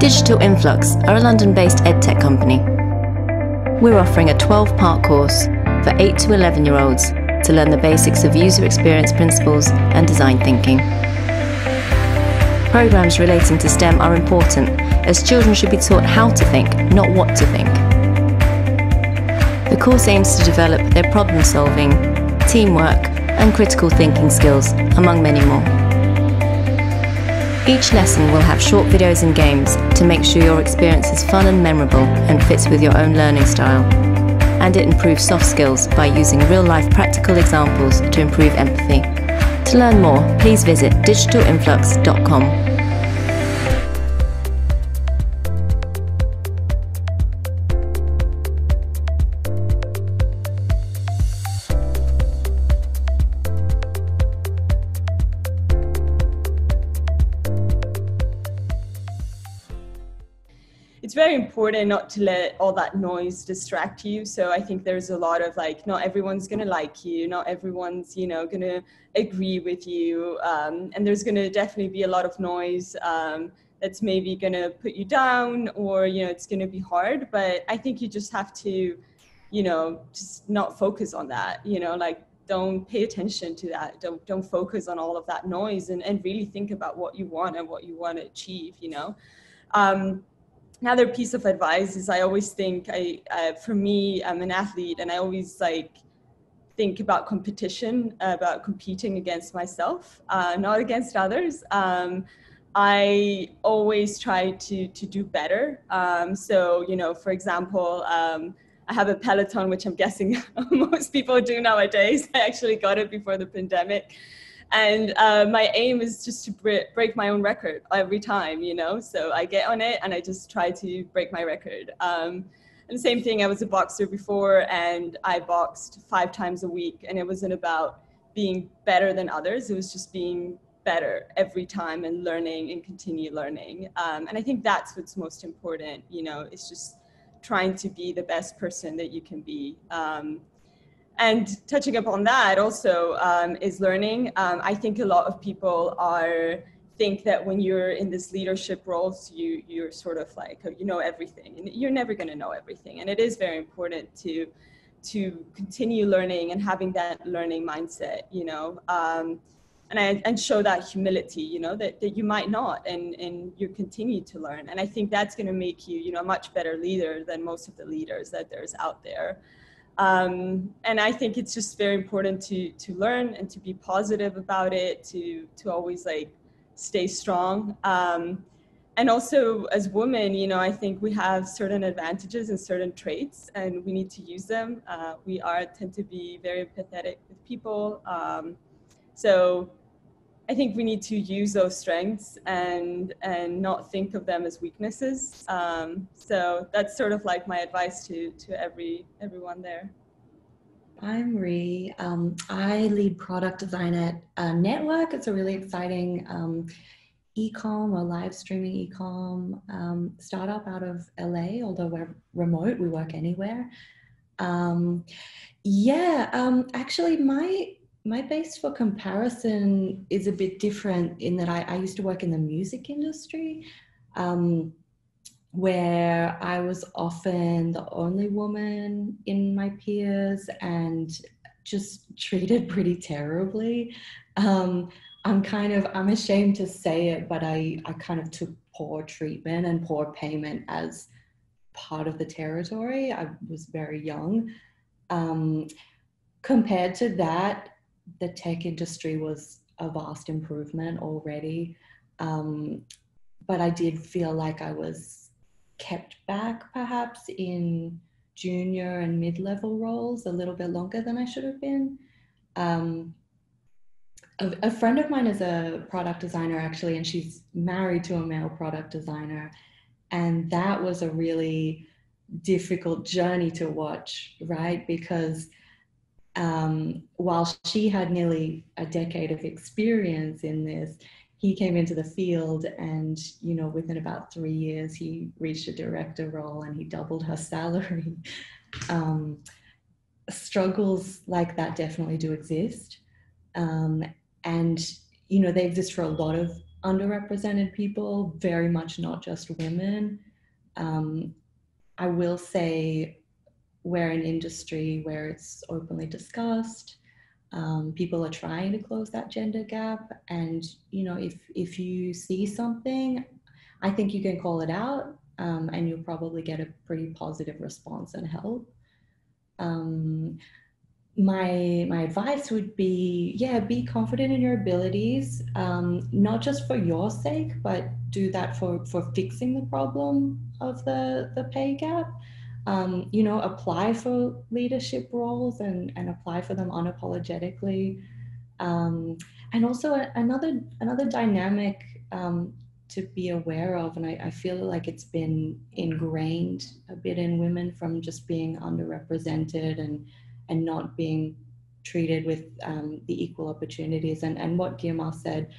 Digital Influx are a London-based edtech company. We're offering a 12-part course for 8 to 11-year-olds to learn the basics of user experience principles and design thinking. Programs relating to STEM are important, as children should be taught how to think, not what to think. The course aims to develop their problem-solving, teamwork, and critical thinking skills, among many more. Each lesson will have short videos and games to make sure your experience is fun and memorable and fits with your own learning style. And it improves soft skills by using real-life practical examples to improve empathy. To learn more, please visit digitalinflux.com. It's very important not to let all that noise distract you. So I think there's a lot of like, not everyone's going to like you, not everyone's, going to agree with you. And there's going to definitely be a lot of noise that's maybe going to put you down, or, it's going to be hard. But I think you just have to, just not focus on that, like don't pay attention to that. Don't focus on all of that noise and really think about what you want and what you want to achieve, Another piece of advice is I always think, for me, I'm an athlete, and I always think about competition, about competing against myself, not against others. I always try to do better. So, for example, I have a Peloton, which I'm guessing most people do nowadays. I actually got it before the pandemic. And my aim is just to break my own record every time, So I get on it and I just try to break my record. And the same thing, I was a boxer before, and I boxed 5 times a week. And it wasn't about being better than others. It was just being better every time and learning and continue learning. And I think that's what's most important, it's just trying to be the best person that you can be. And touching upon that also is learning. I think a lot of people think that when you're in this leadership roles, you're sort of like, you know everything, and you're never going to know everything. And it is very important to continue learning and having that learning mindset, and show that humility, that you might not, and you continue to learn. And I think that's going to make you, a much better leader than most of the leaders that there's out there. And I think it's just very important to learn and to be positive about it, to always stay strong. And also as women, I think we have certain advantages and certain traits, and we need to use them. We tend to be very empathetic with people. So I think we need to use those strengths and not think of them as weaknesses. So that's sort of like my advice to everyone there. I'm Ree. I lead product design at NTWRK. It's a really exciting e-com or live streaming e-com startup out of LA. Although we're remote, we work anywhere. Actually, my base for comparison is a bit different in that I used to work in the music industry, where I was often the only woman in my peers and just treated pretty terribly. I'm ashamed to say it, but I kind of took poor treatment and poor payment as part of the territory. I was very young. Compared to that, the tech industry was a vast improvement already. But I did feel like I was kept back perhaps in junior and mid-level roles a little bit longer than I should have been. A friend of mine is a product designer actually, and she's married to a male product designer. And that was a really difficult journey to watch, right? Because while she had nearly a decade of experience in this, he came into the field and, within about 3 years, he reached a director role and he doubled her salary. Struggles like that definitely do exist. And, they exist for a lot of underrepresented people, very much not just women. I will say we're an industry where it's openly discussed. People are trying to close that gender gap. And, you know, if you see something, I think you can call it out, and you'll probably get a pretty positive response and help. My advice would be, yeah, be confident in your abilities, not just for your sake, but do that for fixing the problem of the pay gap. You know, apply for leadership roles and apply for them unapologetically. And also another dynamic to be aware of, and I feel like it's been ingrained a bit in women from just being underrepresented and not being treated with the equal opportunities. And what Guiomar said,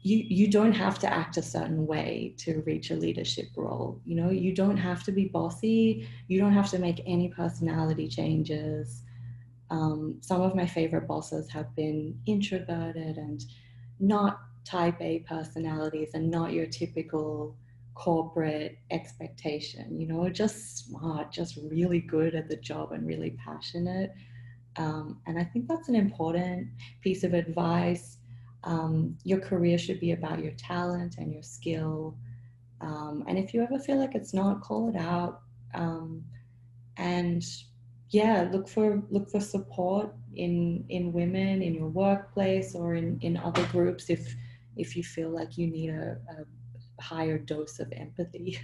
you don't have to act a certain way to reach a leadership role. You know, you don't have to be bossy. You don't have to make any personality changes. Some of my favorite bosses have been introverted and not type A personalities and not your typical corporate expectation, you know, just smart, just really good at the job and really passionate. And I think that's an important piece of advice. Your career should be about your talent and your skill. And if you ever feel like it's not, call it out. And yeah, look for support in women in your workplace or in other groups if you feel like you need a higher dose of empathy.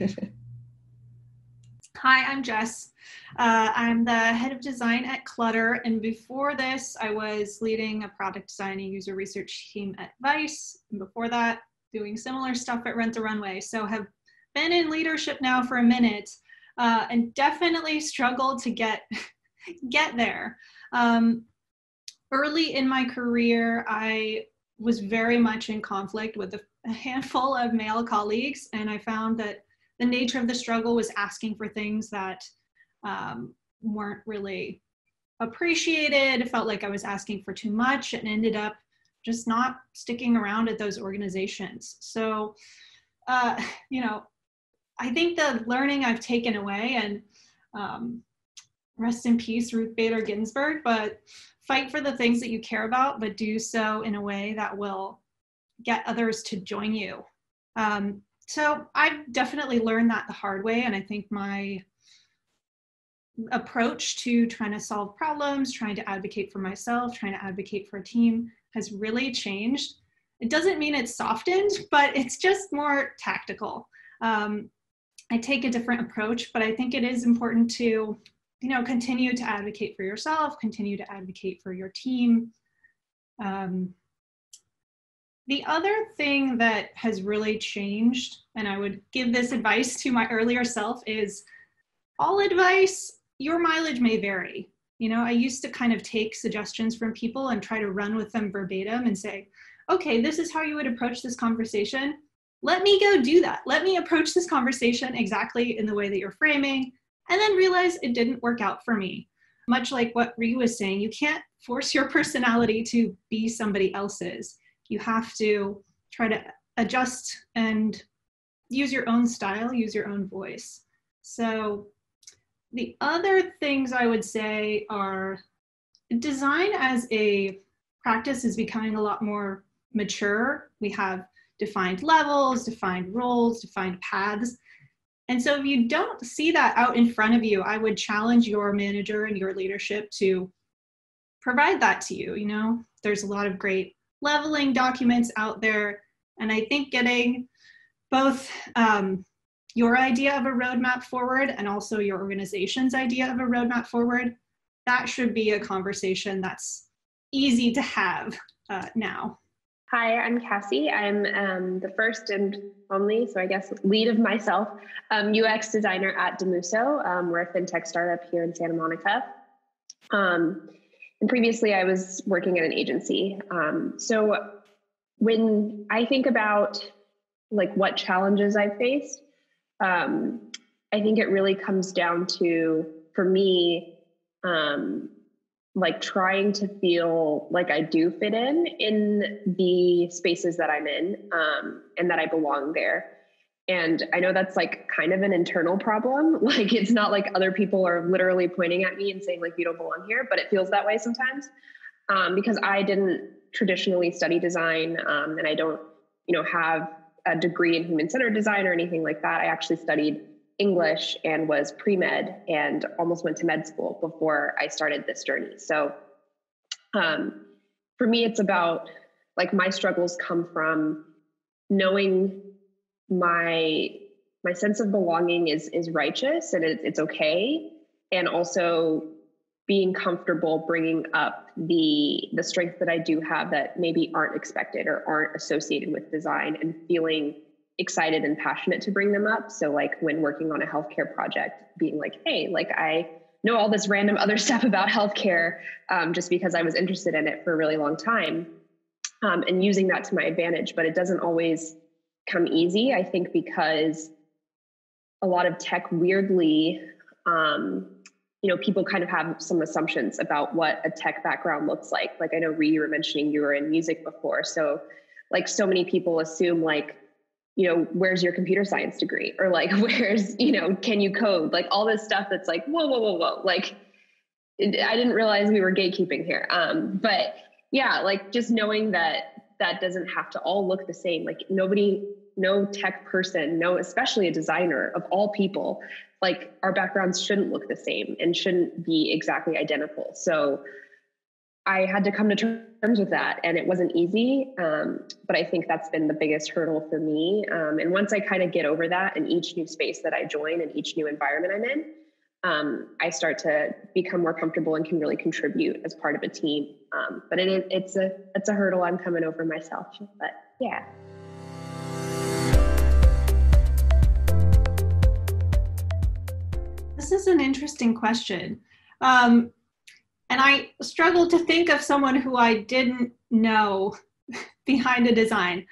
Hi, I'm Jess. I'm the head of design at Clutter, and before this, I was leading a product design and user research team at Vice, and before that, doing similar stuff at Rent the Runway. So have been in leadership now for a minute, and definitely struggled to get there. Early in my career, I was very much in conflict with a handful of male colleagues, and I found that the nature of the struggle was asking for things that weren't really appreciated. It felt like I was asking for too much and ended up just not sticking around at those organizations. So, you know, I think the learning I've taken away, and rest in peace, Ruth Bader Ginsburg, but fight for the things that you care about, but do so in a way that will get others to join you. So I've definitely learned that the hard way. And I think my approach to trying to solve problems, trying to advocate for myself, trying to advocate for a team has really changed. It doesn't mean it's softened, but it's just more tactical. I take a different approach, but I think it is important to, you know, continue to advocate for yourself, continue to advocate for your team. The other thing that has really changed, and I would give this advice to my earlier self, is all advice, your mileage may vary. You know, I used to kind of take suggestions from people and try to run with them verbatim and say, okay, this is how you would approach this conversation. Let me go do that. Let me approach this conversation exactly in the way that you're framing, and then realize it didn't work out for me. Much like what Ree was saying, you can't force your personality to be somebody else's. You have to try to adjust and use your own style, use your own voice. So the other things I would say are design as a practice is becoming a lot more mature. We have defined levels, defined roles, defined paths. And so if you don't see that out in front of you, I would challenge your manager and your leadership to provide that to you. You know, there's a lot of great leveling documents out there. And I think getting both your idea of a roadmap forward and also your organization's idea of a roadmap forward, that should be a conversation that's easy to have now. Hi, I'm Cassie. I'm the first and only, so I guess lead of myself, UX designer at Domuso. We're a fintech startup here in Santa Monica. And previously I was working at an agency. So when I think about like what challenges I faced, I think it really comes down to, for me, like trying to feel like I do fit in the spaces that I'm in, and that I belong there. And I know that's like kind of an internal problem. Like, it's not like other people are literally pointing at me and saying like, you don't belong here, but it feels that way sometimes, because I didn't traditionally study design, and I don't, have a degree in human-centered design or anything like that. I actually studied English and was pre-med and almost went to med school before I started this journey. So for me, it's about like my struggles come from knowing my sense of belonging is righteous and it's okay. And also being comfortable bringing up the strengths that I do have that maybe aren't expected or aren't associated with design, and feeling excited and passionate to bring them up. So like when working on a healthcare project, being like, hey, like I know all this random other stuff about healthcare, just because I was interested in it for a really long time, and using that to my advantage. But it doesn't always come easy, I think, because a lot of tech, weirdly, people kind of have some assumptions about what a tech background looks like. Like I know, Ree, you were mentioning you were in music before. So like so many people assume like, where's your computer science degree? Or like, where's, can you code? Like all this stuff that's like, whoa. Like, I didn't realize we were gatekeeping here. But yeah, like just knowing that doesn't have to all look the same. Like no tech person, especially a designer of all people, like our backgrounds shouldn't look the same and shouldn't be exactly identical. So I had to come to terms with that, and it wasn't easy. But I think that's been the biggest hurdle for me. And once I kind of get over that in each new space that I join and each new environment I'm in, I start to become more comfortable and can really contribute as part of a team. But it's a hurdle I'm coming over myself. But yeah. This is an interesting question. And I struggled to think of someone who I didn't know behind a design.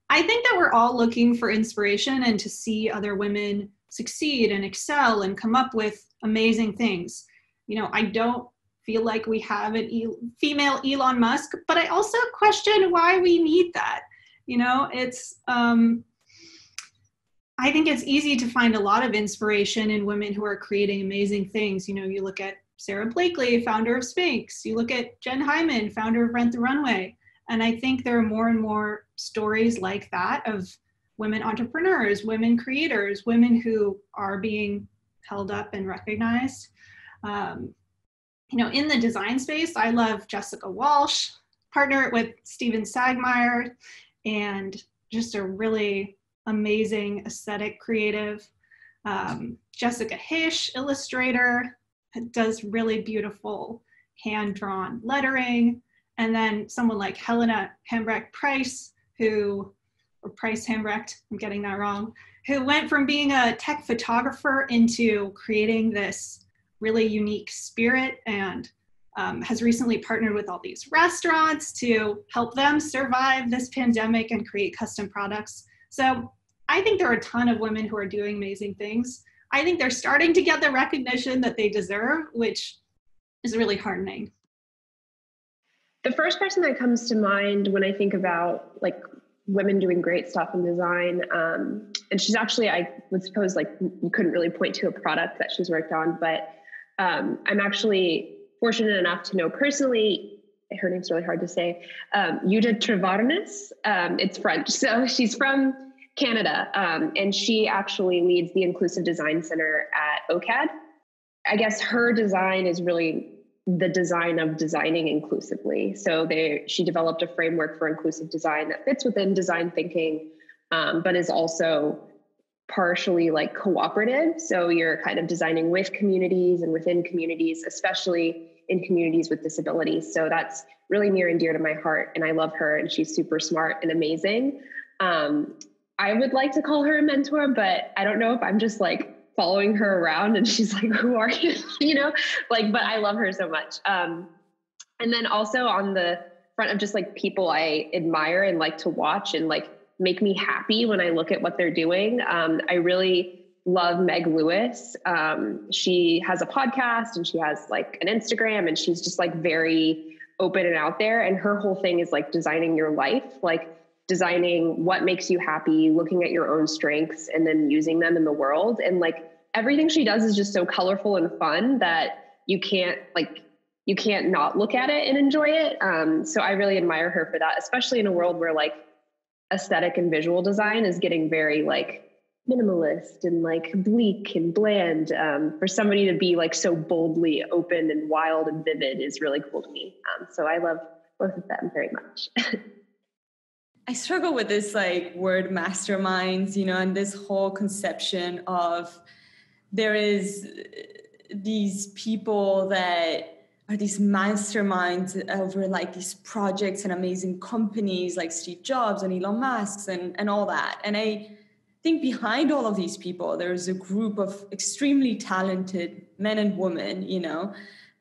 I think that we're all looking for inspiration and to see other women succeed and excel and come up with amazing things. I don't feel like we have a female Elon Musk, but I also question why we need that. It's, I think it's easy to find a lot of inspiration in women who are creating amazing things. You look at Sarah Blakely, founder of Spanx. You look at Jen Hyman, founder of Rent the Runway. And I think there are more and more stories like that of women entrepreneurs, women creators, women who are being held up and recognized. In the design space, I love Jessica Walsh, partner with Steven Sagmeyer, and just a really amazing aesthetic creative. Jessica Hish, illustrator, does really beautiful hand-drawn lettering. And then someone like Helena Hambrecht-Price, or Price Hambrecht, I'm getting that wrong, who went from being a tech photographer into creating this really unique spirit, and has recently partnered with all these restaurants to help them survive this pandemic and create custom products. So I think there are a ton of women who are doing amazing things. I think they're starting to get the recognition that they deserve, which is really heartening. The first person that comes to mind when I think about like women doing great stuff in design, and she's actually, I would suppose like you couldn't really point to a product that she's worked on, but I'm actually fortunate enough to know personally, her name's really hard to say, Judith Trevarnes. It's French, so she's from Canada, and she actually leads the Inclusive Design Center at OCAD. I guess her design is really the design of designing inclusively. So she developed a framework for inclusive design that fits within design thinking, but is also partially like cooperative. So you're kind of designing with communities and within communities, especially in communities with disabilities. So that's really near and dear to my heart. And I love her, and she's super smart and amazing. I would like to call her a mentor, but I don't know if I'm just like following her around and she's like, who are you? But I love her so much. And then also on the front of just like people I admire and like to watch and like make me happy when I look at what they're doing. I really love Meg Lewis. She has a podcast and she has like an Instagram, and she's just like very open and out there. And her whole thing is like designing your life, like designing what makes you happy, looking at your own strengths and then using them in the world. And like everything she does is just so colorful and fun that you can't not look at it and enjoy it. So I really admire her for that, especially in a world where like aesthetic and visual design is getting very like minimalist and like bleak and bland. For somebody to be like so boldly open and wild and vivid is really cool to me. So I love both of them very much. I struggle with this like word masterminds, and this whole conception of there is these people that are these masterminds over like these projects and amazing companies like Steve Jobs and Elon Musk and all that. And I think behind all of these people, there's a group of extremely talented men and women,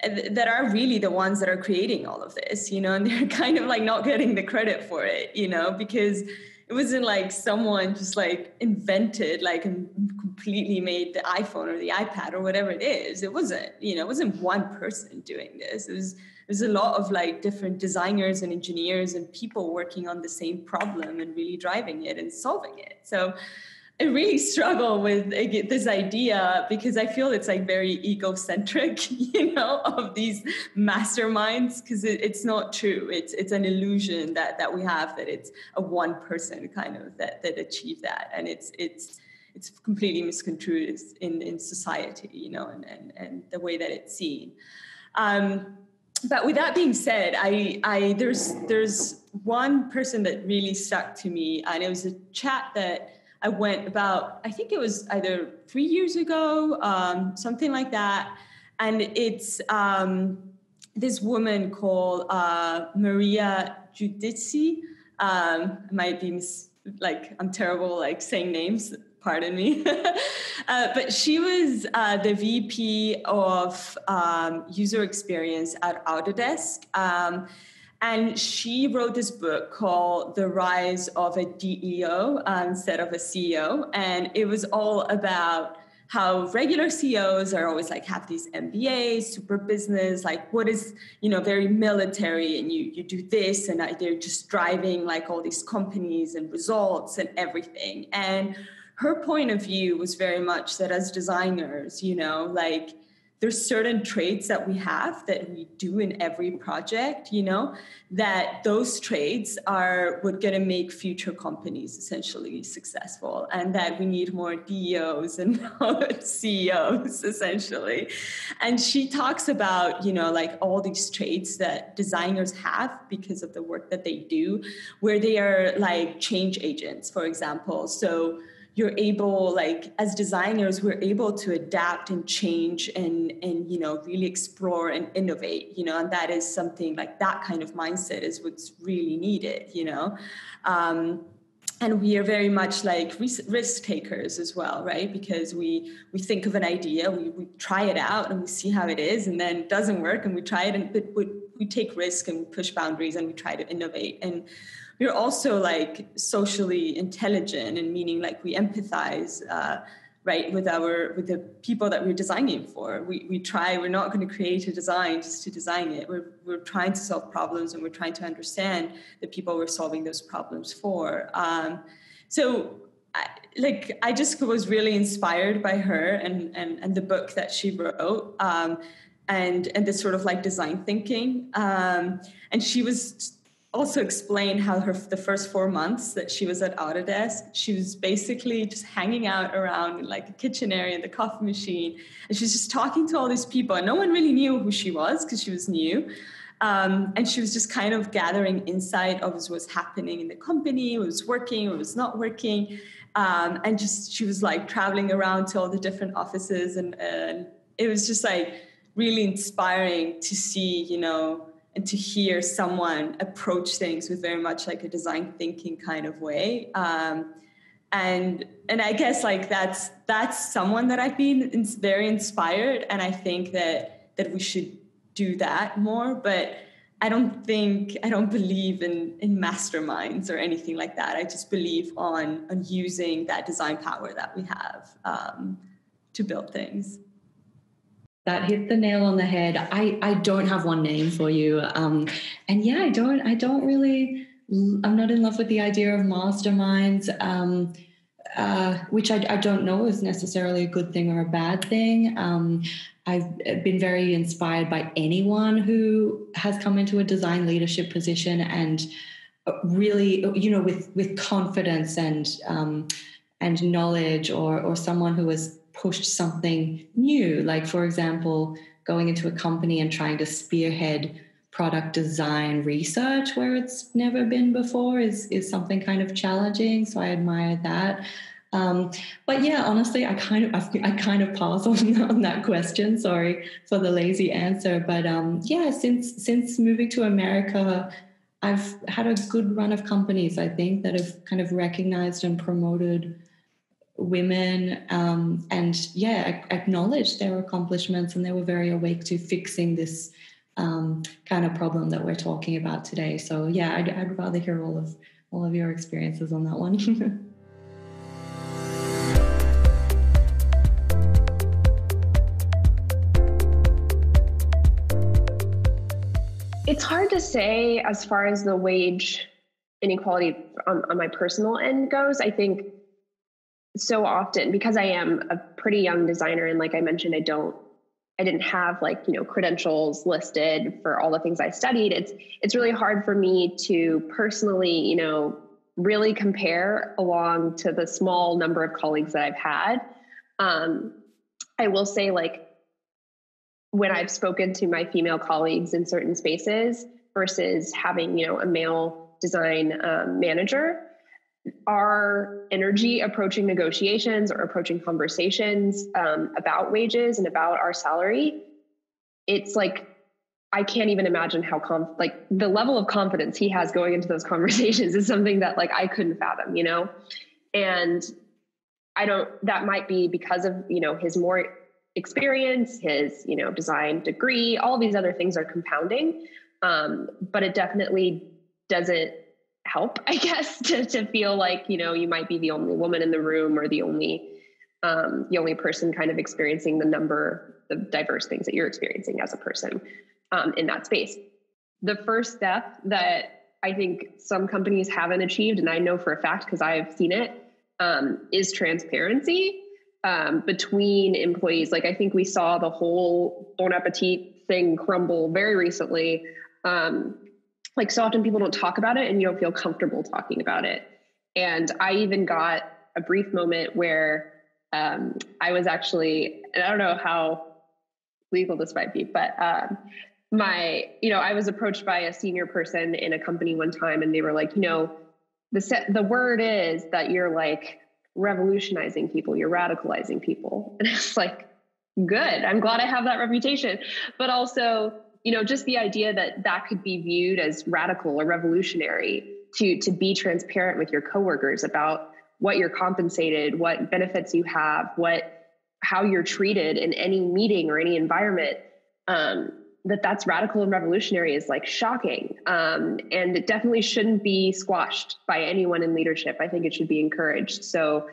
that are really the ones that are creating all of this, and they're kind of like not getting the credit for it, because it wasn't like someone just like invented like and completely made the iPhone or the iPad or whatever it is. It wasn't one person doing this. It was a lot of like different designers and engineers and people working on the same problem and really driving it and solving it. So I really struggle with this idea because I feel it's like very egocentric, of these masterminds, because it's not true. It's an illusion that we have, that it's a one person kind of that achieved that. And it's completely misconstrued in society, and the way that it's seen. But with that being said, there's one person that really stuck to me, and it was a chat that I went about, I think it was either 3 years ago, something like that. And it's this woman called Maria Giudici. Might be I'm terrible like saying names, pardon me. But she was the VP of user experience at Autodesk. And she wrote this book called The Rise of a DEO instead of a CEO. And it was all about how regular CEOs are always like have these MBAs, super business, like what is, very military, and you do this, and they're just driving like all these companies and results and everything. And her point of view was very much that as designers, there's certain traits that we have that we do in every project, that those traits are what's going to make future companies essentially successful, and that we need more DEOs and CEOs essentially. And she talks about, all these traits that designers have because of the work that they do, where they are like change agents, for example. So you're able, as designers, we're able to adapt and change and really explore and innovate, and that is something like that kind of mindset is what's really needed, and we are very much like risk takers as well, right? Because we think of an idea, we try it out and we see how it is, and then it doesn't work and we try it, but we take risk and we push boundaries and we try to innovate. And we're also like socially intelligent, and meaning like we empathize, right, with the people that we're designing for. We're not going to create a design just to design it. We're trying to solve problems, and we're trying to understand the people we're solving those problems for. So I just was really inspired by her and the book that she wrote, and this sort of like design thinking. And she was also explained how the first 4 months that she was at Autodesk, she was basically just hanging out around in like a kitchen area, the coffee machine, and she was just talking to all these people, and no one really knew who she was because she was new. And she was just kind of gathering insight of what was happening in the company, what was working, what was not working. And just, she was like traveling around to all the different offices, and it was just like really inspiring to see, and to hear someone approach things with very much like a design thinking kind of way. And I guess like that's someone that I've been very inspired. And I think that we should do that more. But don't believe in masterminds or anything like that. I just believe on using that design power that we have to build things. That hit the nail on the head. I don't have one name for you. And yeah, I don't really, I'm not in love with the idea of masterminds, which I don't know is necessarily a good thing or a bad thing. I've been very inspired by anyone who has come into a design leadership position and really, with confidence and knowledge, or someone who has pushed something new, like, for example, going into a company and trying to spearhead product design research where it's never been before is something kind of challenging. So I admire that. But yeah, honestly, I kind of pass on that question. Sorry for the lazy answer. But yeah, since moving to America, I've had a good run of companies, I think, that have kind of recognized and promoted women and acknowledged their accomplishments, and they were very awake to fixing this kind of problem that we're talking about today. So yeah, I'd rather hear all of your experiences on that one. It's hard to say as far as the wage inequality on my personal end goes. I think so often, because I am a pretty young designer, and like I mentioned, I didn't have credentials listed for all the things I studied. It's really hard for me to personally, really compare along to the small number of colleagues that I've had. I will say, like, when I've spoken to my female colleagues in certain spaces versus having, a male design manager, our energy approaching negotiations or approaching conversations about wages and about our salary, it's like, I can't even imagine how the level of confidence he has going into those conversations is something that like I couldn't fathom, and that might be because of, his more experience, his, design degree, all these other things are compounding. But it definitely doesn't help, I guess, to feel like, you might be the only woman in the room, or the only person kind of experiencing the number of diverse things that you're experiencing as a person in that space. The first step that I think some companies haven't achieved, and I know for a fact because I have seen it, is transparency between employees. Like, I think we saw the whole Bon Appetit thing crumble very recently. Like, so often people don't talk about it and you don't feel comfortable talking about it. And I even got a brief moment where I was actually, and I don't know how legal this might be, but I was approached by a senior person in a company one time, and they were like, the word is that you're like revolutionizing people, you're radicalizing people. And it's like, good, I'm glad I have that reputation. But also, just the idea that could be viewed as radical or revolutionary, to be transparent with your coworkers about what you're compensated, what benefits you have, how you're treated in any meeting or any environment, that's radical and revolutionary is like shocking. And it definitely shouldn't be squashed by anyone in leadership. I think it should be encouraged. So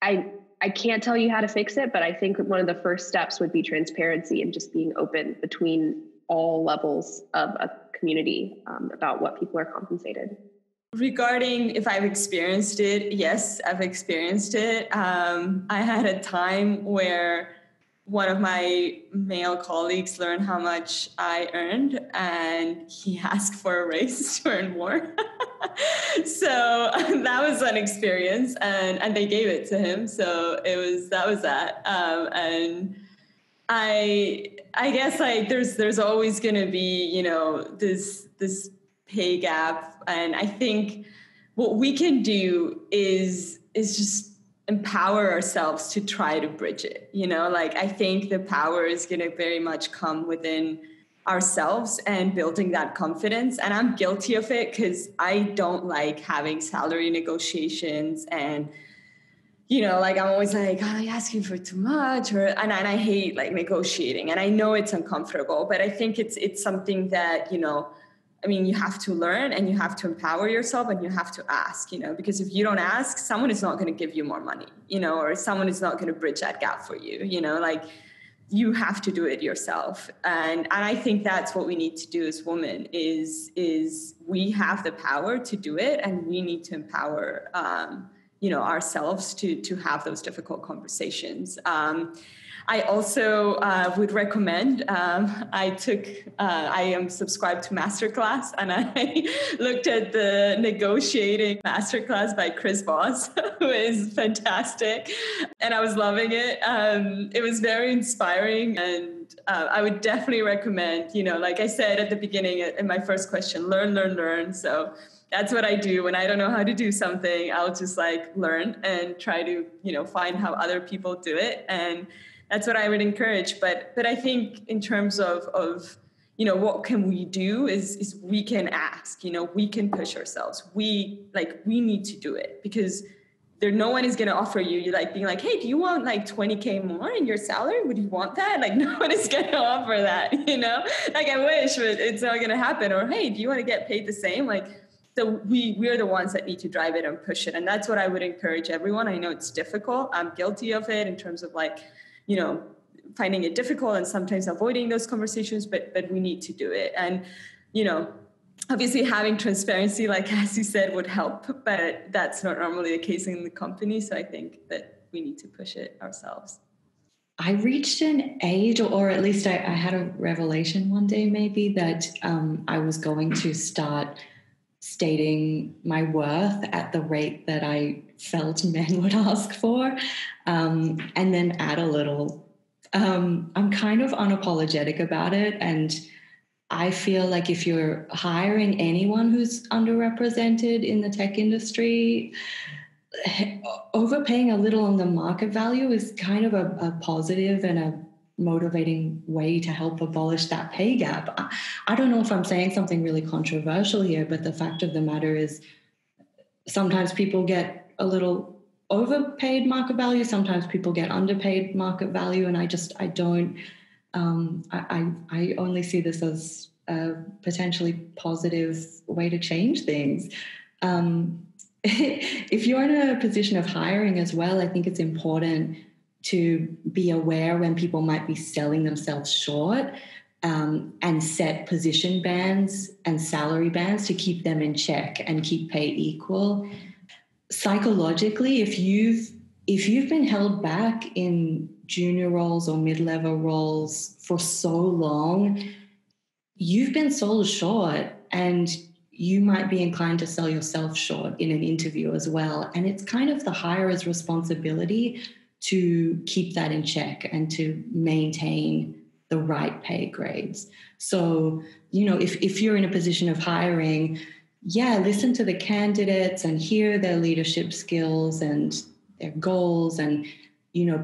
I can't tell you how to fix it, but I think one of the first steps would be transparency and just being open between all levels of a community about what people are compensated. Regarding if I've experienced it, yes, I've experienced it. I had a time where one of my male colleagues learned how much I earned, and he asked for a raise to earn more. So that was an experience, and they gave it to him. So that was that. And I guess like there's always going to be, this pay gap. And I think what we can do is just empower ourselves to try to bridge it. I think the power is going to very much come within ourselves and building that confidence. And I'm guilty of it because I don't like having salary negotiations and like I'm always like, oh, I'm asking for too much, and I hate like negotiating, and I know it's uncomfortable, but I think it's something that, you have to learn, and you have to empower yourself, and you have to ask, because if you don't ask, someone is not going to give you more money, or someone is not going to bridge that gap for you, like you have to do it yourself. And I think that's what we need to do as women is we have the power to do it, and we need to empower, ourselves to have those difficult conversations. I also would recommend, I am subscribed to Masterclass, and I looked at the negotiating Masterclass by Chris Voss, who is fantastic. And I was loving it. It was very inspiring, and I would definitely recommend, like I said at the beginning in my first question, learn. So that's what I do. When I don't know how to do something, I'll just like learn and try to, find how other people do it. And that's what I would encourage. But I think in terms of what can we do is we can ask, we can push ourselves. We need to do it, because no one is going to offer you like being like, hey, do you want like 20K more in your salary? Would you want that? Like no one is going to offer that, like I wish, but it's not going to happen. Or, hey, do you want to get paid the same? So we're the ones that need to drive it and push it. And that's what I would encourage everyone. I know it's difficult. I'm guilty of it in terms of finding it difficult and sometimes avoiding those conversations, but we need to do it. And, obviously having transparency, like Cassie said, would help, but that's not normally the case in the company. So I think that we need to push it ourselves. I reached an age, or at least I had a revelation one day maybe, that I was going to start stating my worth at the rate that I felt men would ask for, and then add a little. I'm kind of unapologetic about it, and I feel like if you're hiring anyone who's underrepresented in the tech industry, overpaying a little on the market value is kind of a positive and a motivating way to help abolish that pay gap. I don't know if I'm saying something really controversial here, but the fact of the matter is sometimes people get a little overpaid market value, sometimes people get underpaid market value, and I only see this as a potentially positive way to change things. If you're in a position of hiring as well, I think it's important to be aware when people might be selling themselves short, and set position bands and salary bands to keep them in check and keep pay equal. Psychologically, if you've been held back in junior roles or mid-level roles for so long, you've been sold short, and you might be inclined to sell yourself short in an interview as well. And it's kind of the hirer's responsibility to keep that in check and to maintain the right pay grades. So, if you're in a position of hiring, listen to the candidates and hear their leadership skills and their goals, and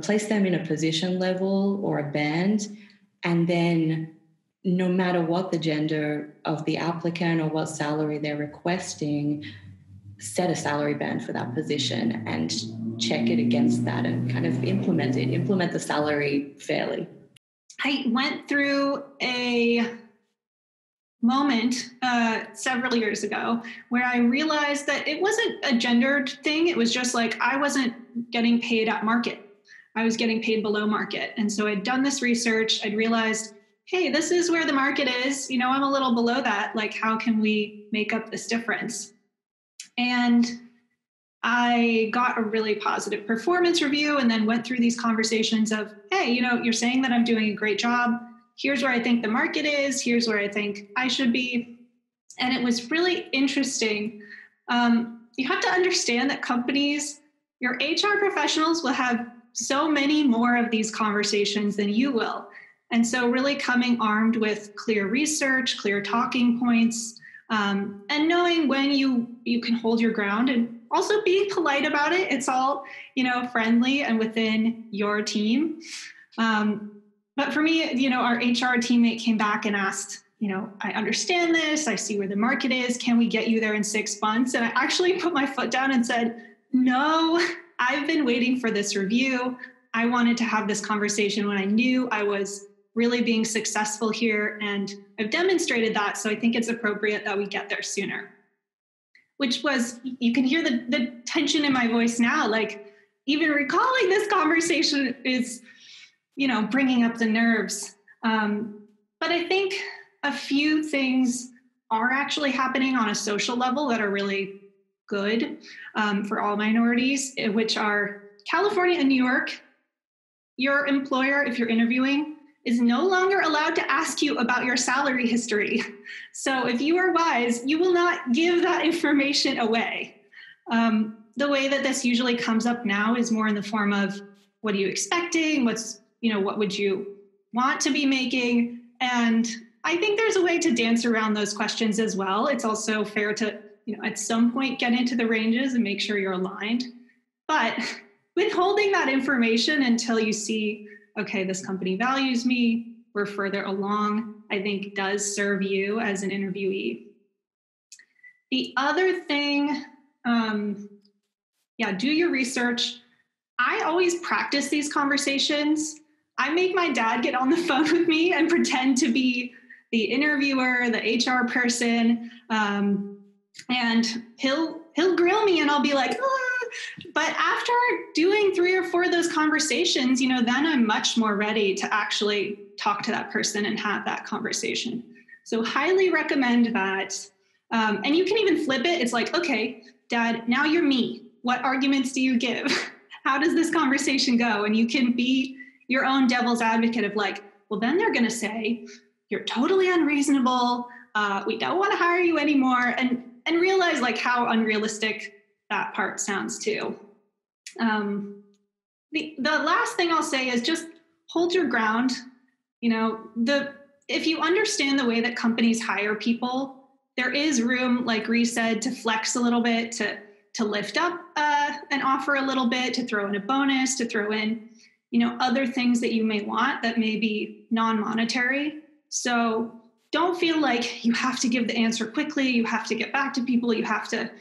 place them in a position level or a band. And then no matter what the gender of the applicant or what salary they're requesting, set a salary band for that position and check it against that and kind of implement the salary fairly. I went through a moment several years ago where I realized that it wasn't a gendered thing. It was just like I wasn't getting paid at market. I was getting paid below market. And so I'd done this research. I'd realized, hey, this is where the market is. I'm a little below that. Like, how can we make up this difference? And I got a really positive performance review, and then went through these conversations of, hey, you're saying that I'm doing a great job. Here's where I think the market is. Here's where I think I should be. And it was really interesting. You have to understand that companies, your HR professionals will have so many more of these conversations than you will. And so really coming armed with clear research, clear talking points, and knowing when you can hold your ground, and also being polite about it. It's all, friendly and within your team. But for me, our HR teammate came back and asked, I understand this. I see where the market is. Can we get you there in 6 months? And I actually put my foot down and said, no, I've been waiting for this review. I wanted to have this conversation when I knew I was really being successful here, and I've demonstrated that, so I think it's appropriate that we get there sooner. Which was, you can hear the tension in my voice now, like even recalling this conversation is, bringing up the nerves. But I think a few things are actually happening on a social level that are really good for all minorities, which are California and New York. Your employer, if you're interviewing, is no longer allowed to ask you about your salary history. So if you are wise, you will not give that information away. The way that this usually comes up now is more in the form of, what are you expecting? What would you want to be making? And I think there's a way to dance around those questions as well. It's also fair to, at some point get into the ranges and make sure you're aligned. But withholding that information until you see, okay, this company values me, we're further along, I think does serve you as an interviewee. The other thing, do your research. I always practice these conversations. I make my dad get on the phone with me and pretend to be the interviewer, the HR person, and he'll grill me and I'll be like, But after doing 3 or 4 of those conversations, then I'm much more ready to actually talk to that person and have that conversation. So highly recommend that. And you can even flip it. It's like, okay, Dad, now you're me. What arguments do you give? How does this conversation go? And you can be your own devil's advocate of like, well, then they're going to say, you're totally unreasonable. We don't want to hire you anymore. And realize like how unrealistic that part sounds too. The last thing I'll say is just hold your ground. If you understand the way that companies hire people, there is room, like Ree said, to flex a little bit, to lift up an offer a little bit, to throw in a bonus, to throw in, other things that you may want that may be non-monetary. So don't feel like you have to give the answer quickly. You have to get back to people. You have to,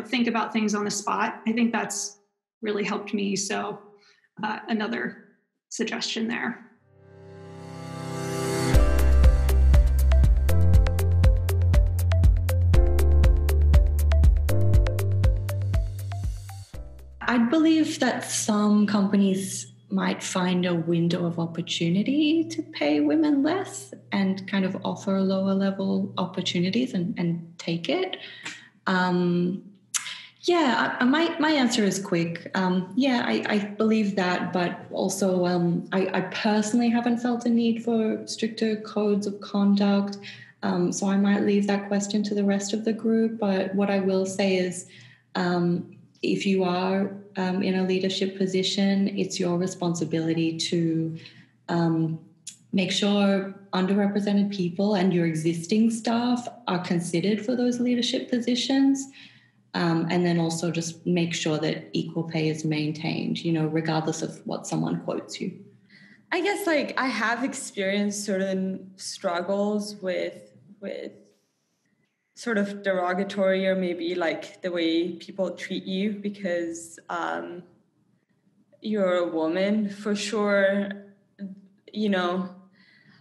think about things on the spot. I think that's really helped me. So another suggestion there. I believe that some companies might find a window of opportunity to pay women less and kind of offer lower level opportunities and take it. My answer is quick. I believe that, but also I personally haven't felt a need for stricter codes of conduct. So I might leave that question to the rest of the group. But what I will say is, if you are in a leadership position, it's your responsibility to make sure underrepresented people and your existing staff are considered for those leadership positions. And then also just make sure that equal pay is maintained, regardless of what someone quotes you. I guess I have experienced certain struggles with sort of derogatory or maybe the way people treat you because you're a woman, for sure.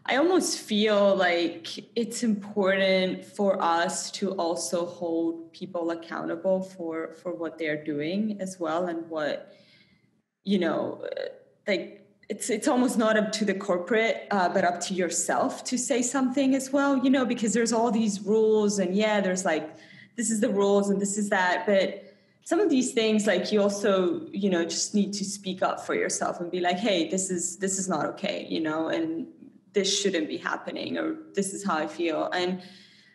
I almost feel like it's important for us to also hold people accountable for what they're doing as well, and what, it's almost not up to the corporate, but up to yourself to say something as well, because there's all these rules and there's this is the rules and this is that. But some of these things, you also, just need to speak up for yourself and be like, hey, this is not okay, and this shouldn't be happening, or this is how I feel. And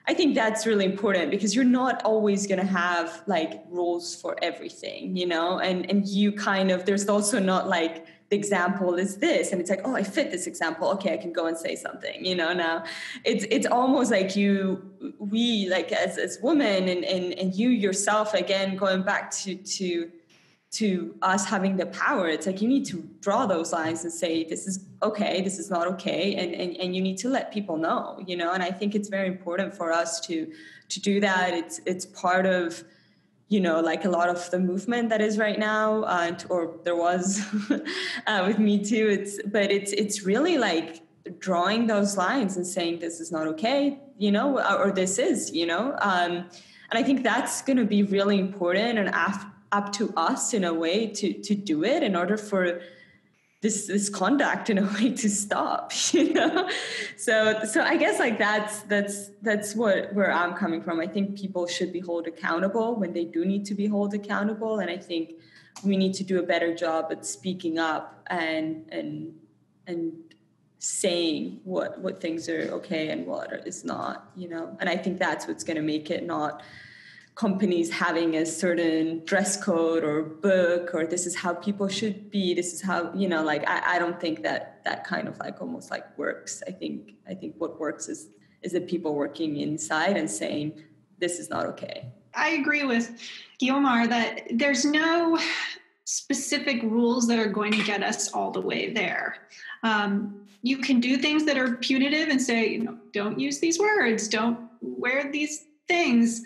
I think that's really important because you're not always going to have rules for everything, and you kind of, there's also not the example is this, and it's oh, I fit this example. Okay, I can go and say something, now it's almost as women and you yourself, again, going back to us having the power. It's you need to draw those lines and say, this is okay, this is not okay. And you need to let people know, and I think it's very important for us to do that. It's part of, you know, like a lot of the movement that is right now, or there was with Me Too. It's really like drawing those lines and saying this is not okay, you know, or this is, you know. And I think that's going to be really important and up to us in a way to do it in order for this conduct in a way to stop, you know. So I guess like that's where I'm coming from. I think people should be held accountable when they do need to be held accountable, and I think we need to do a better job at speaking up and saying what things are okay and what is not, you know. And I think that's what's going to make it, not companies having a certain dress code or book, or this is how people should be, this is how, you know, like I don't think that kind of like almost like works. I think what works is the people working inside and saying this is not okay. I agree with Guiomar that there's no specific rules that are going to get us all the way there. You can do things that are punitive and say, you know, don't use these words, don't wear these things.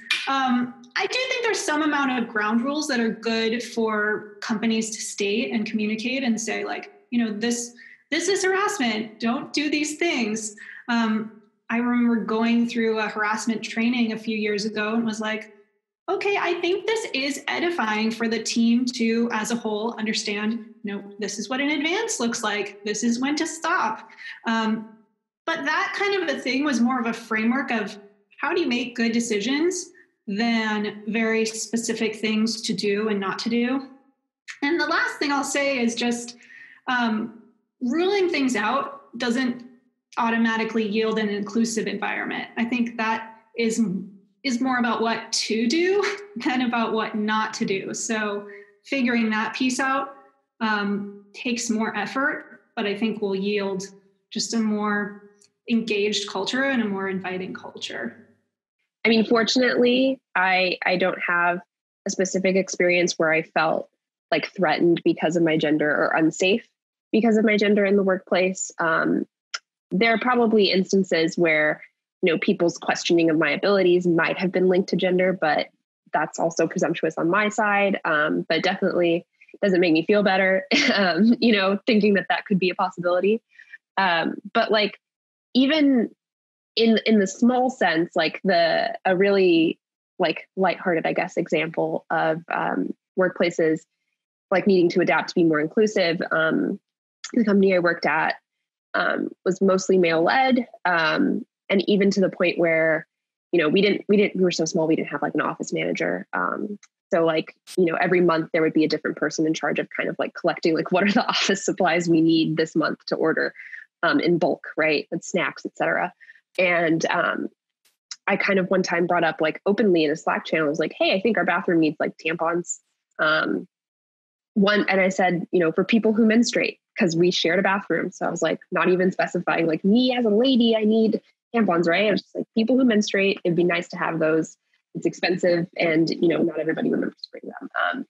I do think there's some amount of ground rules that are good for companies to state and communicate and say, like, you know, this is harassment. Don't do these things. I remember going through a harassment training a few years ago and was like, okay, I think this is edifying for the team to, as a whole, understand, you know, this is what an advance looks like. This is when to stop. But that kind of a thing was more of a framework of how do you make good decisions than very specific things to do and not to do. And the last thing I'll say is just ruling things out doesn't automatically yield an inclusive environment. I think that is more about what to do than about what not to do. So figuring that piece out takes more effort, but I think will yield just a more engaged culture and a more inviting culture. I mean, fortunately, I don't have a specific experience where I felt like threatened because of my gender or unsafe because of my gender in the workplace. There are probably instances where, you know, people's questioning of my abilities might have been linked to gender, but that's also presumptuous on my side. But definitely doesn't make me feel better, you know, thinking that could be a possibility. But like, even in the small sense, like a really like lighthearted, I guess, example of workplaces like needing to adapt to be more inclusive. The company I worked at was mostly male led. And even to the point where, you know, we were so small, we didn't have like an office manager. So like, you know, every month there would be a different person in charge of kind of like collecting, like, what are the office supplies we need this month to order in bulk, right? And snacks, et cetera. And I kind of one time brought up like openly in a Slack channel, I was like, hey, I think our bathroom needs like tampons. And I said, you know, for people who menstruate, because we shared a bathroom. So I was like, not even specifying like me as a lady, I need tampons, right? I was just like, people who menstruate, it'd be nice to have those. It's expensive and, you know, not everybody remembers to bring them.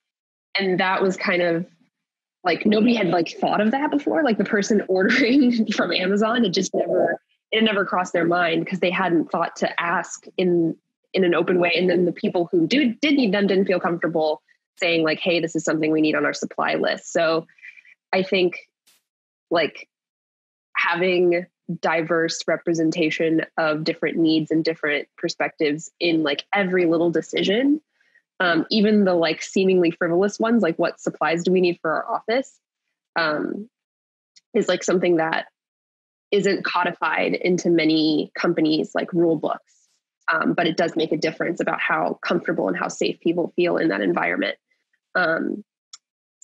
And that was kind of like, nobody had like thought of that before. Like the person ordering from Amazon, it never crossed their mind because they hadn't thought to ask in an open way. And then the people who did need them didn't feel comfortable saying like, hey, this is something we need on our supply list. So I think like having diverse representation of different needs and different perspectives in like every little decision, even the like seemingly frivolous ones, like what supplies do we need for our office, is like something that isn't codified into many companies like rule books. But it does make a difference about how comfortable and how safe people feel in that environment.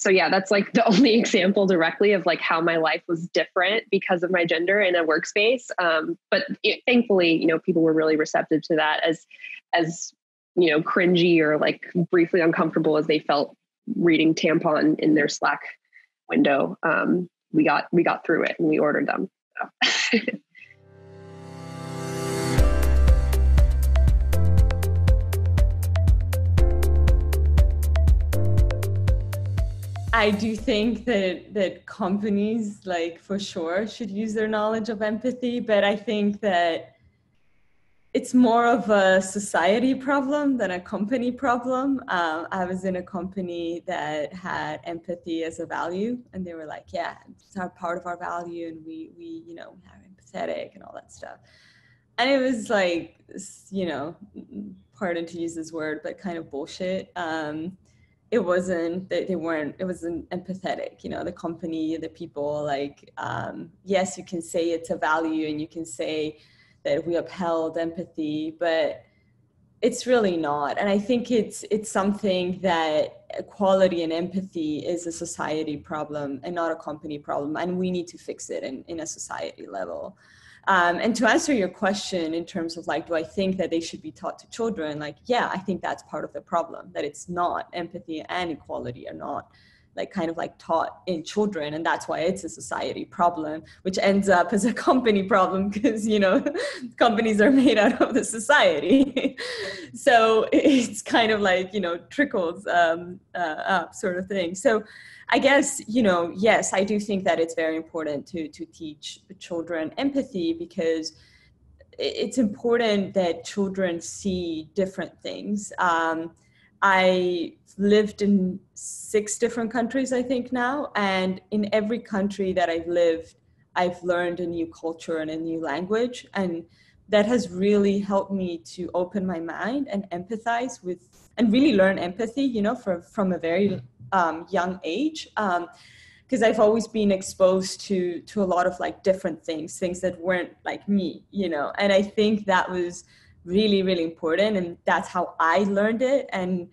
So yeah, that's like the only example directly of like how my life was different because of my gender in a workspace. But thankfully, you know, people were really receptive to that, as you know, cringy or like briefly uncomfortable as they felt reading tampon in their Slack window. We got through it and we ordered them. So. I do think that companies, like, for sure should use their knowledge of empathy, but I think that It's more of a society problem than a company problem. I was in a company that had empathy as a value, and they were like, yeah, it's our part of our value, and we are empathetic and all that stuff. And it was like, pardon to use this word, but kind of bullshit. It wasn't, it wasn't empathetic, the company, the people, like, yes, you can say it's a value and you can say that we upheld empathy, but it's really not. And I think it's something that equality and empathy is a society problem and not a company problem. And we need to fix it in a society level. And to answer your question in terms of like, do I think that they should be taught to children? Like, yeah, I think that's part of the problem, that it's not, empathy and equality are not like kind of like taught in children. And that's why it's a society problem, which ends up as a company problem because, companies are made out of the society. So it's kind of like, trickles up sort of thing. So I guess, yes, I do think that it's very important to teach children empathy, because it's important that children see different things. I lived in 6 different countries, I think now, and in every country that I've lived, I've learned a new culture and a new language, and that has really helped me to open my mind and empathize with, and really learn empathy, from a very young age, because I've always been exposed to a lot of like different things that weren't like me, and I think that was really, really important, and that's how I learned it. And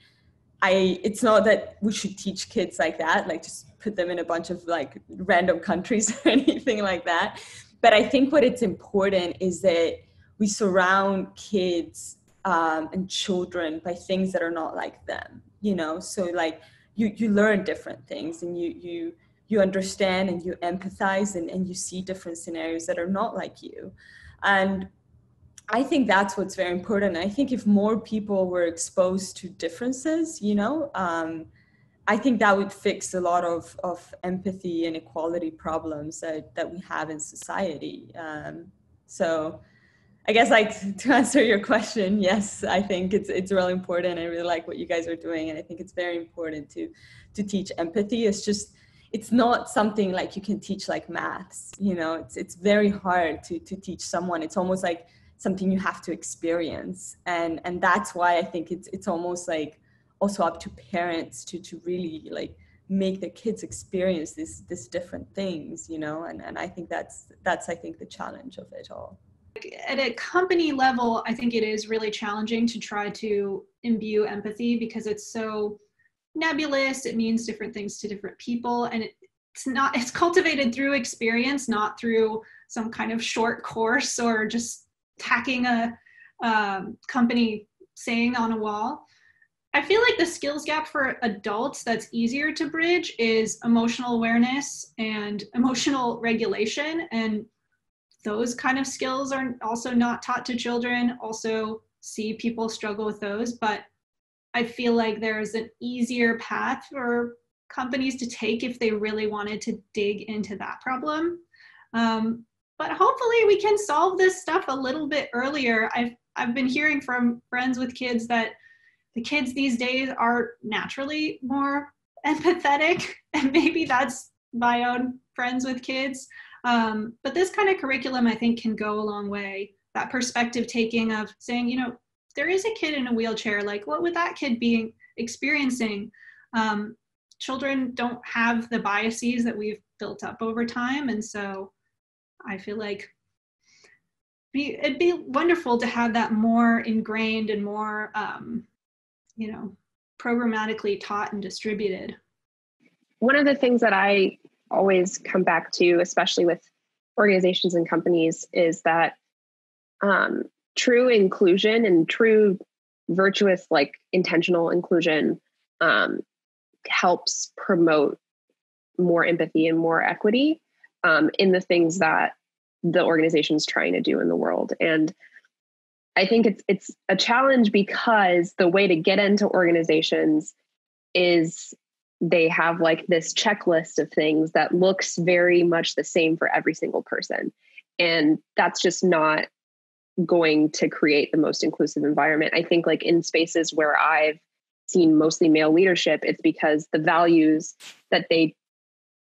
it's not that we should teach kids like that, like just put them in a bunch of like random countries or anything like that. But I think what it's important is that we surround kids and children by things that are not like them, so like you learn different things, and you understand and you empathize, and you see different scenarios that are not like you. And I think that's what's very important. I think if more people were exposed to differences, I think that would fix a lot of empathy and equality problems that we have in society. So I guess, like, to answer your question, yes, I think it's really important. I really like what you guys are doing, and I think it's very important to teach empathy. It's not something like you can teach like maths, it's very hard to teach someone. It's almost like something you have to experience, and that's why I think it's almost like also up to parents to really like make the kids experience this different things, and I think that's I think the challenge of it all. At a company level, I think it is really challenging to try to imbue empathy, because it's so nebulous. It means different things to different people, and it's cultivated through experience, not through some kind of short course or just tacking a company saying on a wall. I feel like the skills gap for adults that's easier to bridge is emotional awareness and emotional regulation, and those kind of skills are also not taught to children. Also see people struggle with those, but I feel like there's an easier path for companies to take if they really wanted to dig into that problem. But hopefully we can solve this stuff a little bit earlier. I've been hearing from friends with kids that the kids these days are naturally more empathetic, and maybe that's my own friends with kids. But this kind of curriculum, I think, can go a long way. That perspective taking of saying, there is a kid in a wheelchair, like what would that kid be experiencing? Children don't have the biases that we've built up over time, and so I feel like it'd be wonderful to have that more ingrained and more, programmatically taught and distributed. One of the things that I always come back to, especially with organizations and companies, is that true inclusion and true virtuous, like intentional inclusion, helps promote more empathy and more equity in the things that the organization is trying to do in the world. And I think it's a challenge, because the way to get into organizations is they have like this checklist of things that looks very much the same for every single person. And that's just not going to create the most inclusive environment. I think like in spaces where I've seen mostly male leadership, it's because the values that they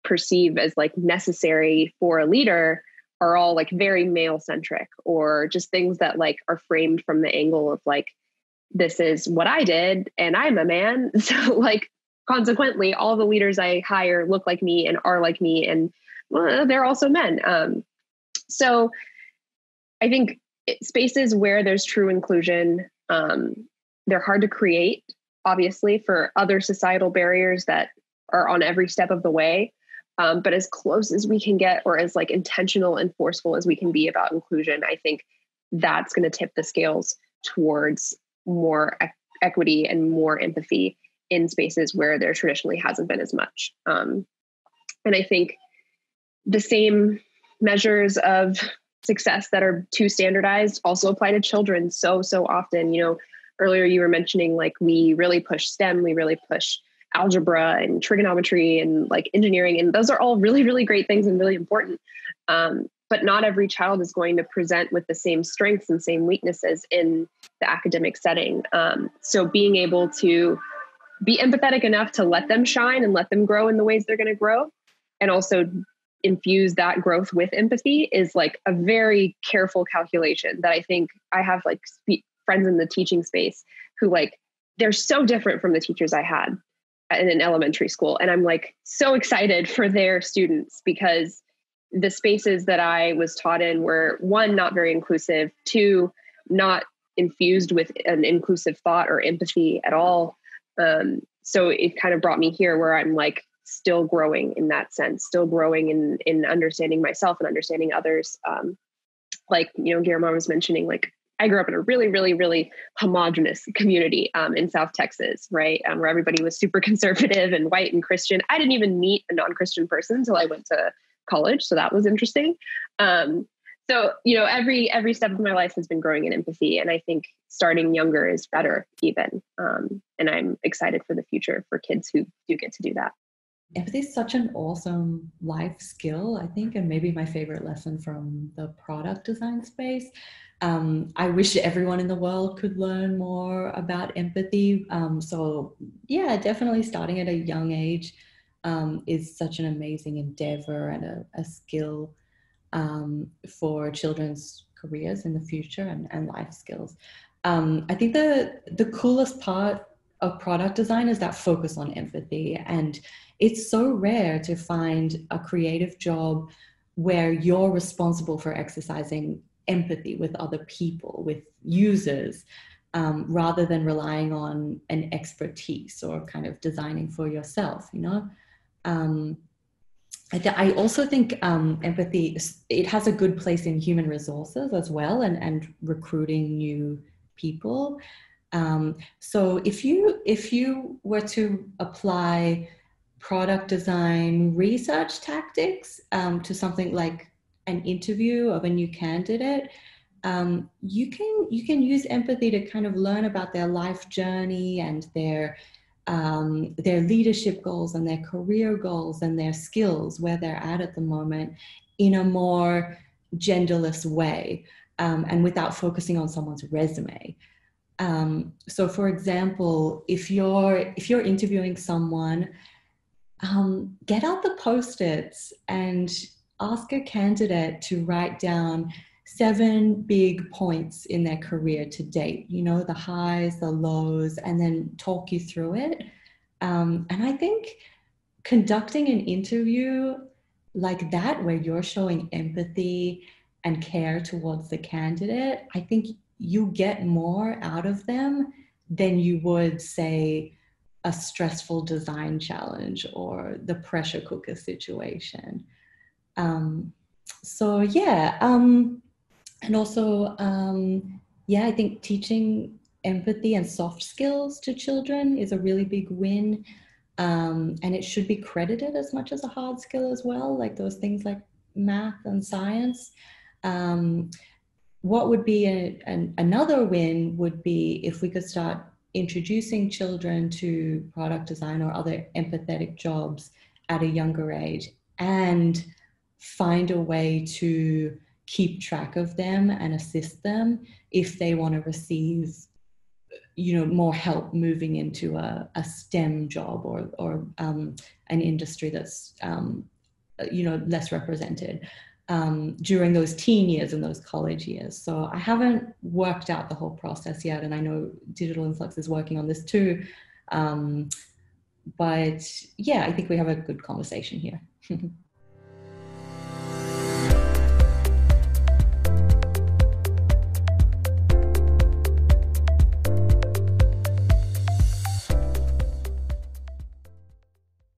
perceive as like necessary for a leader are all like very male centric, or just things that like are framed from the angle of like, this is what I did and I'm a man. So like consequently, all the leaders I hire look like me and are like me, and well, they're also men. So I think spaces where there's true inclusion, they're hard to create, obviously, for other societal barriers that are on every step of the way. But as close as we can get, or as like intentional and forceful as we can be about inclusion, I think that's going to tip the scales towards more equity and more empathy in spaces where there traditionally hasn't been as much. And I think the same measures of success that are too standardized also apply to children so often. You know, earlier you were mentioning like we really push STEM, we really push algebra and trigonometry and like engineering, and those are all really, really great things and really important. But not every child is going to present with the same strengths and same weaknesses in the academic setting. So being able to be empathetic enough to let them shine and let them grow in the ways they're going to grow, and also infuse that growth with empathy, is like a very careful calculation that I think I have like friends in the teaching space who like, they're so different from the teachers I had in an elementary school. And I'm like so excited for their students, because the spaces that I was taught in were, one, not very inclusive, two, not infused with an inclusive thought or empathy at all. So it kind of brought me here where I'm like still growing in that sense, still growing in understanding myself and understanding others. Like, you know, Guiomar was mentioning, like, I grew up in a really, really, really homogenous community in South Texas, right? Where everybody was super conservative and white and Christian. I didn't even meet a non-Christian person until I went to college. So that was interesting. So, you know, every step of my life has been growing in empathy. And I think starting younger is better even. And I'm excited for the future for kids who do get to do that. Empathy is such an awesome life skill, I think, and maybe my favorite lesson from the product design space. I wish everyone in the world could learn more about empathy. So yeah, definitely starting at a young age is such an amazing endeavor and a skill for children's careers in the future and life skills. I think the coolest part of product design is that focus on empathy. And it's so rare to find a creative job where you're responsible for exercising empathy with other people, with users, rather than relying on an expertise or kind of designing for yourself, you know? I also think empathy, it has a good place in human resources as well, and recruiting new people. So if you were to apply product design research tactics to something like an interview of a new candidate, you can use empathy to kind of learn about their life journey and their leadership goals and their career goals and their skills, where they're at the moment, in a more genderless way, and without focusing on someone's resume. So for example, if you're interviewing someone, get out the Post-its and ask a candidate to write down 7 big points in their career to date, you know, the highs, the lows, and then talk you through it. And I think conducting an interview like that, where you're showing empathy and care towards the candidate, I think you get more out of them than you would, say, a stressful design challenge or the pressure cooker situation. So yeah, and also, yeah, I think teaching empathy and soft skills to children is a really big win. And it should be credited as much as a hard skill as well, like those things like math and science. What would be another win would be if we could start introducing children to product design or other empathetic jobs at a younger age, and find a way to keep track of them and assist them if they want to receive, you know, more help moving into a STEM job or an industry that's, you know, less represented during those teen years and those college years. So I haven't worked out the whole process yet, and I know Digital Influx is working on this too. But yeah, I think we have a good conversation here.